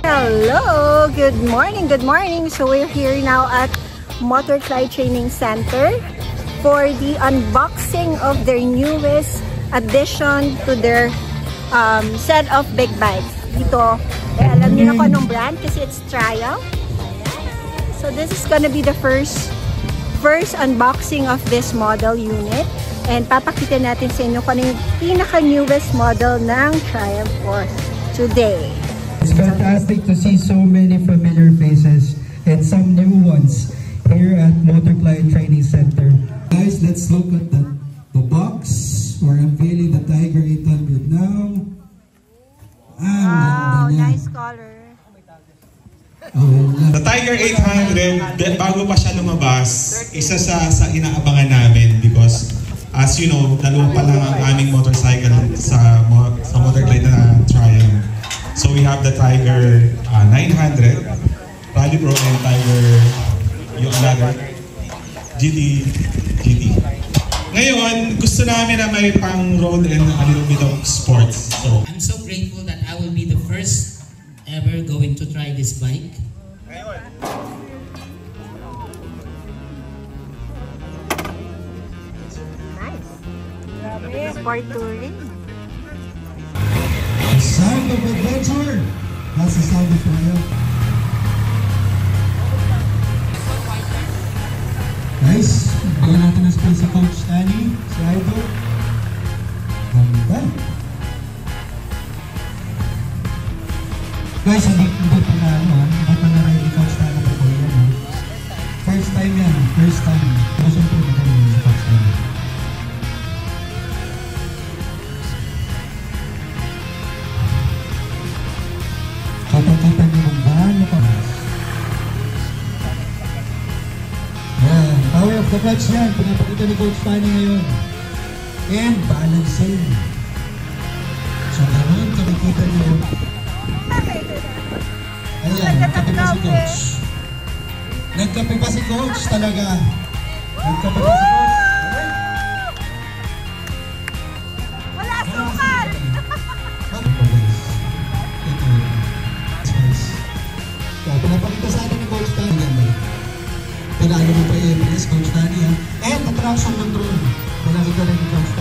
Hello, good morning, good morning. So we're here now at Motorclide Training Center for the unboxing of their newest addition to their set of big bikes. Dito, alam niyo na kung anong brand kasi it's Triumph. So this is gonna be the first unboxing of this model unit. And papakita natin sa inyo kung ano yung pinaka-newest model ng Triumph for today. It's fantastic to see so many familiar faces and some new ones here at Motorclide Training Center. Guys, let's look at the box. We're unveiling the Tiger 800 now. Wow, nice color. The Tiger 800, bago pa siya lumabas, isa sa inaabangan namin because as you know, dalawa pa lang ang aming motorcycle sa Motorclide na Triumph. So we have the Tiger 900, Rally Pro, and Tiger, yung another, GT. Ngayon, gusto namin na may pang road and a little bit of sports. So I'm so grateful that I will be the first ever going to try this bike. Nice. Sport touring. Sound of adventure! That's the sound of Triumph. Nice! Bigyan natin ng space si Coach Danny, si Idol. Ganda! Guys, hindi pa na rin i-Coach Danny pa po yan. First time yan, first time. Pero siyempre, magaling yung si Coach Danny. Kita niyo kung gaano ka. Yan, power of the clutch yan. Pinapakita ni Coach Fanny ngayon. And balancing. So naman, nakikita niyo. Ayan, nagkape pa si Coach. Nagkape pa si Coach talaga. Nagkape pa si Coach. Wala sukal! Pinapakita sa atin ni Coach Danny. Panalo mo pa i-impress, Coach Danny. And the traction control. Pinakita rin ni Coach Danny.